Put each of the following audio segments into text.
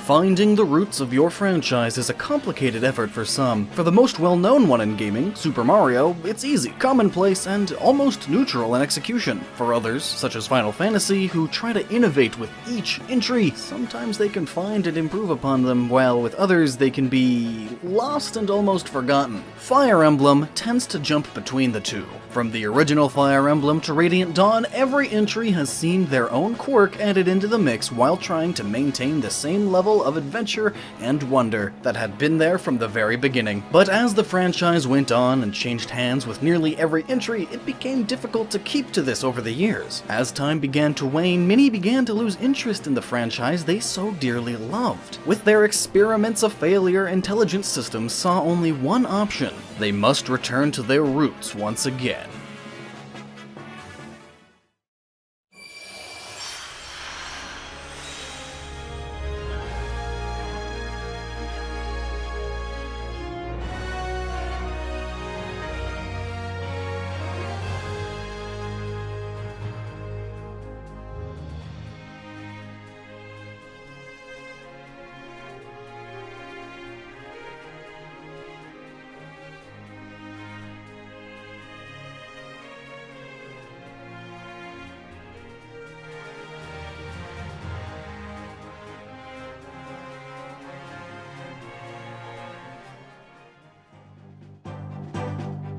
Finding the roots of your franchise is a complicated effort for some. For the most well-known one in gaming, Super Mario, it's easy, commonplace, and almost neutral in execution. For others, such as Final Fantasy, who try to innovate with each entry, sometimes they can find and improve upon them, while with others they can be lost and almost forgotten. Fire Emblem tends to jump between the two. From the original Fire Emblem to Radiant Dawn, every entry has seen their own quirk added into the mix while trying to maintain the same level of adventure and wonder that had been there from the very beginning. But as the franchise went on and changed hands with nearly every entry, it became difficult to keep to this over the years. As time began to wane, many began to lose interest in the franchise they so dearly loved. With their experiments a failure, Intelligent Systems saw only one option: they must return to their roots once again.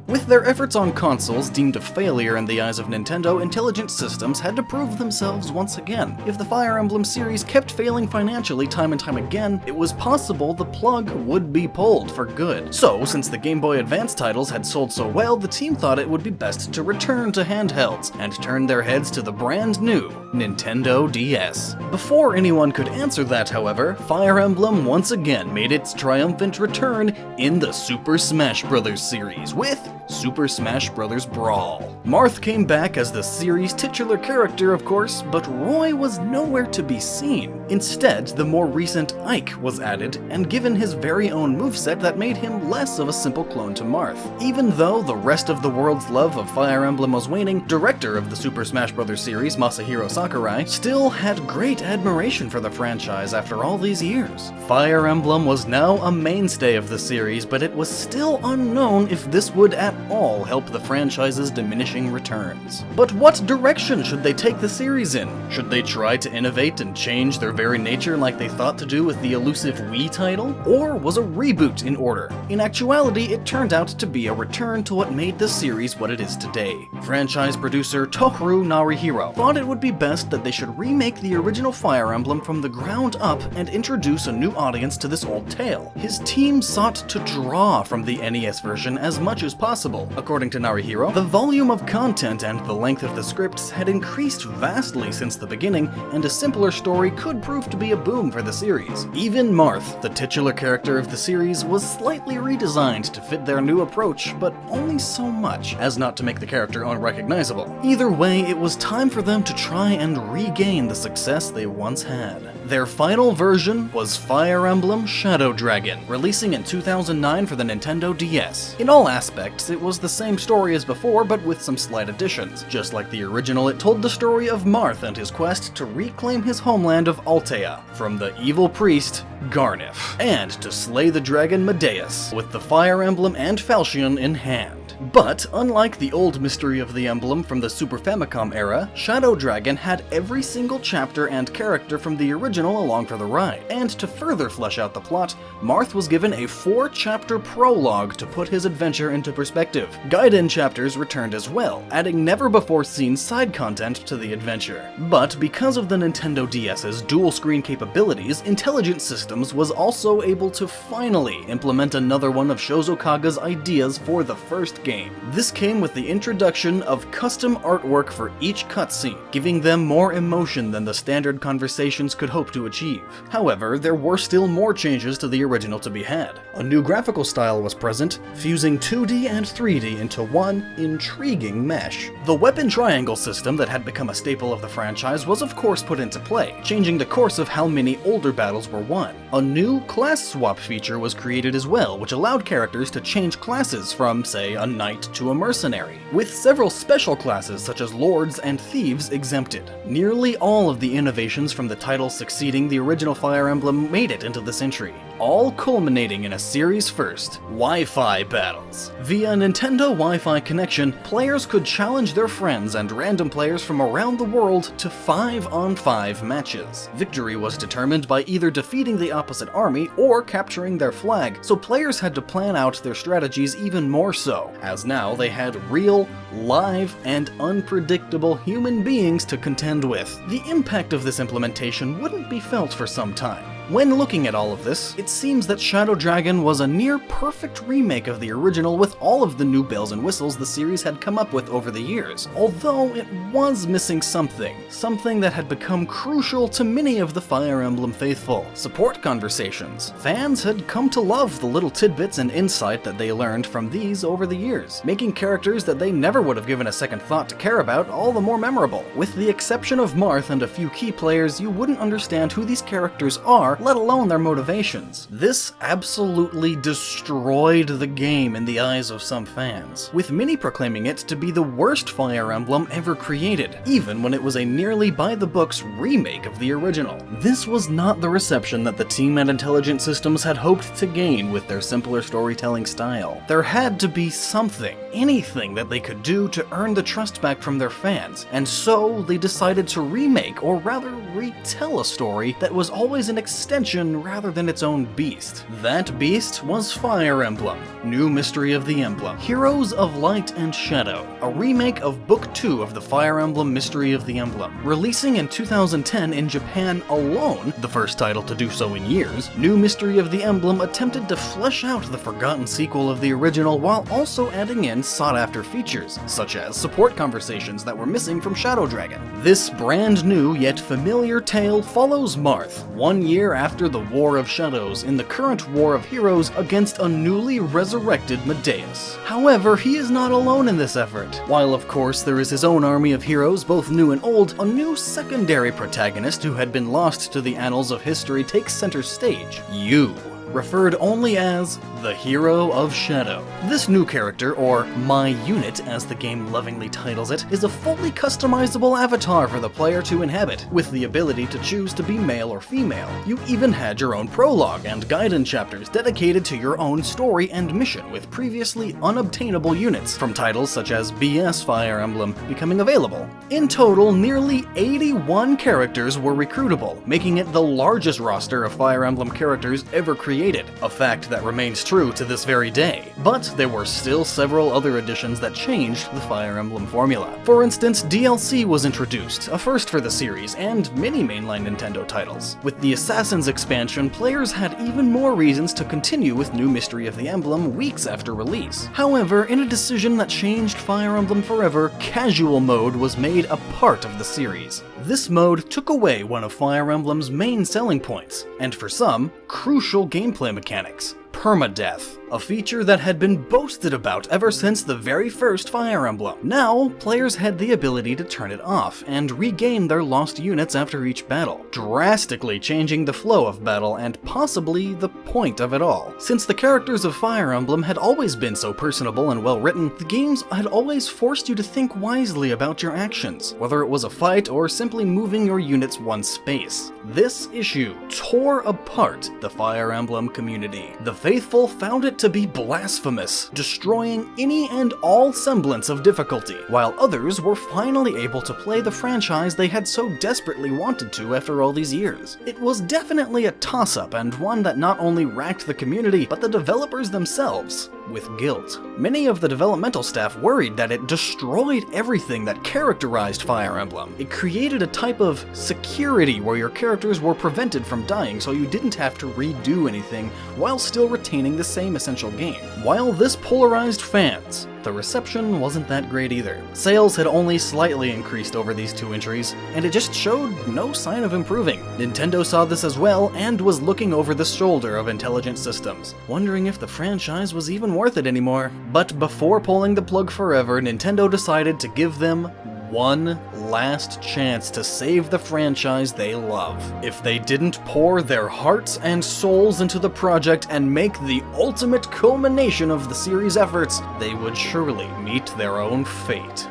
With their efforts on consoles deemed a failure in the eyes of Nintendo, Intelligent Systems had to prove themselves once again. If the Fire Emblem series kept failing financially time and time again, it was possible the plug would be pulled for good. So, since the Game Boy Advance titles had sold so well, the team thought it would be best to return to handhelds and turn their heads to the brand new Nintendo DS. Before anyone could answer that, however, Fire Emblem once again made its triumphant return in the Super Smash Bros. Series with Super Smash Bros. Brawl. Marth came back as the series' titular character, of course, but Roy was nowhere to be seen. Instead, the more recent Ike was added and given his very own moveset that made him less of a simple clone to Marth. Even though the rest of the world's love of Fire Emblem was waning, director of the Super Smash Bros. Series, Masahiro Sakurai, still had great admiration for the franchise after all these years. Fire Emblem was now a mainstay of the series, but it was still unknown if this would at all help the franchise's diminishing returns. But what direction should they take the series in? Should they try to innovate and change their very nature like they thought to do with the elusive Wii title? Or was a reboot in order? In actuality, it turned out to be a return to what made the series what it is today. Franchise producer Tohru Narihiro thought it would be best that they should remake the original Fire Emblem from the ground up and introduce a new audience to this old tale. His team sought to draw from the NES version as much as possible. According to Narihiro, the volume of content and the length of the scripts had increased vastly since the beginning, and a simpler story could prove to be a boom for the series. Even Marth, the titular character of the series, was slightly redesigned to fit their new approach, but only so much as not to make the character unrecognizable. Either way, it was time for them to try and regain the success they once had. Their final version was Fire Emblem Shadow Dragon, releasing in 2009 for the Nintendo DS. In all aspects, it was the same story as before, but with some slight additions. Just like the original, it told the story of Marth and his quest to reclaim his homeland of Altea from the evil priest Garnif, and to slay the dragon Medeus, with the Fire Emblem and Falchion in hand. But, unlike the old Mystery of the Emblem from the Super Famicom era, Shadow Dragon had every single chapter and character from the original along for the ride. And to further flesh out the plot, Marth was given a 4-chapter prologue to put his adventure into perspective. Gaiden chapters returned as well, adding never-before-seen side content to the adventure. But because of the Nintendo DS's dual-screen capabilities, Intelligent Systems was also able to finally implement another one of Shozo Kaga's ideas for the first game. This came with the introduction of custom artwork for each cutscene, giving them more emotion than the standard conversations could hope to achieve. However, there were still more changes to the original to be had. A new graphical style was present, fusing 2D and 3D into one intriguing mesh. The weapon triangle system that had become a staple of the franchise was of course put into play, changing the course of how many older battles were won. A new class swap feature was created as well, which allowed characters to change classes from, say, a knight to a mercenary, with several special classes such as lords and thieves exempted. Nearly all of the innovations from the title succeeding the original Fire Emblem made it into this entry, all culminating in a series first, Wi-Fi battles. Via Nintendo Wi-Fi connection, players could challenge their friends and random players from around the world to 5-on-5 matches. Victory was determined by either defeating the opposite army or capturing their flag, so players had to plan out their strategies even more so, as now they had real, live, and unpredictable human beings to contend with. The impact of this implementation wouldn't be felt for some time. When looking at all of this, it seems that Shadow Dragon was a near-perfect remake of the original with all of the new bells and whistles the series had come up with over the years, although it was missing something that had become crucial to many of the Fire Emblem faithful: support conversations. Fans had come to love the little tidbits and insight that they learned from these over the years, making characters that they never would have given a second thought to care about all the more memorable. With the exception of Marth and a few key players, you wouldn't understand who these characters are, let alone their motivations. This absolutely destroyed the game in the eyes of some fans, with many proclaiming it to be the worst Fire Emblem ever created, even when it was a nearly by-the-books remake of the original. This was not the reception that the team at Intelligent Systems had hoped to gain with their simpler storytelling style. There had to be something, anything that they could do to earn the trust back from their fans, and so they decided to remake, or rather retell, a story that was always an extension rather than its own beast. That beast was Fire Emblem, New Mystery of the Emblem, Heroes of Light and Shadow, a remake of Book 2 of the Fire Emblem Mystery of the Emblem. Releasing in 2010 in Japan alone, the first title to do so in years, New Mystery of the Emblem attempted to flesh out the forgotten sequel of the original while also adding in sought-after features, such as support conversations that were missing from Shadow Dragon. This brand new yet familiar tale follows Marth, 1 year after the War of Shadows in the current War of Heroes against a newly resurrected Medeus. However, he is not alone in this effort. While of course there is his own army of heroes, both new and old, a new secondary protagonist who had been lost to the annals of history takes center stage: you, referred only as the Hero of Shadow. This new character, or My Unit as the game lovingly titles it, is a fully customizable avatar for the player to inhabit, with the ability to choose to be male or female. You even had your own prologue and guidance chapters dedicated to your own story and mission, with previously unobtainable units from titles such as BS Fire Emblem becoming available. In total, nearly 81 characters were recruitable, making it the largest roster of Fire Emblem characters ever created, a fact that remains true to this very day. But there were still several other additions that changed the Fire Emblem formula. For instance, DLC was introduced, a first for the series and many mainline Nintendo titles. With the Assassin's expansion, players had even more reasons to continue with New Mystery of the Emblem weeks after release. However, in a decision that changed Fire Emblem forever, casual mode was made a part of the series. This mode took away one of Fire Emblem's main selling points, and for some, crucial gameplay mechanics: permadeath, a feature that had been boasted about ever since the very first Fire Emblem. Now, players had the ability to turn it off and regain their lost units after each battle, drastically changing the flow of battle and possibly the point of it all. Since the characters of Fire Emblem had always been so personable and well written, the games had always forced you to think wisely about your actions, whether it was a fight or simply moving your units one space. This issue tore apart the Fire Emblem community. The faithful found it to be blasphemous, destroying any and all semblance of difficulty, while others were finally able to play the franchise they had so desperately wanted to after all these years. It was definitely a toss-up, and one that not only racked the community, but the developers themselves with guilt. Many of the developmental staff worried that it destroyed everything that characterized Fire Emblem. It created a type of security where your characters were prevented from dying so you didn't have to redo anything while still retaining the same essential game. While this polarized fans, The reception wasn't that great either. Sales had only slightly increased over these 2 entries, and it just showed no sign of improving. Nintendo saw this as well and was looking over the shoulder of Intelligent Systems, wondering if the franchise was even worth it anymore. But before pulling the plug forever, Nintendo decided to give them one last chance to save the franchise they love. If they didn't pour their hearts and souls into the project and make the ultimate culmination of the series' efforts, they would surely meet their own fate.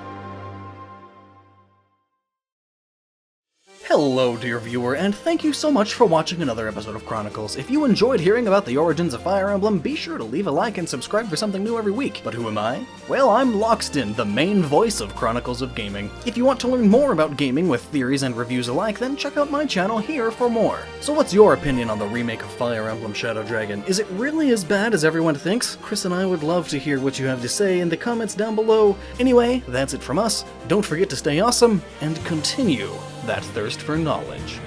Hello, dear viewer, and thank you so much for watching another episode of Chronicles. If you enjoyed hearing about the origins of Fire Emblem, be sure to leave a like and subscribe for something new every week. But who am I? Well, I'm Lockstin, the main voice of Chronicles of Gaming. If you want to learn more about gaming with theories and reviews alike, then check out my channel here for more. So what's your opinion on the remake of Fire Emblem Shadow Dragon? Is it really as bad as everyone thinks? Chris and I would love to hear what you have to say in the comments down below. Anyway, that's it from us. Don't forget to stay awesome, and continue that thirst for knowledge.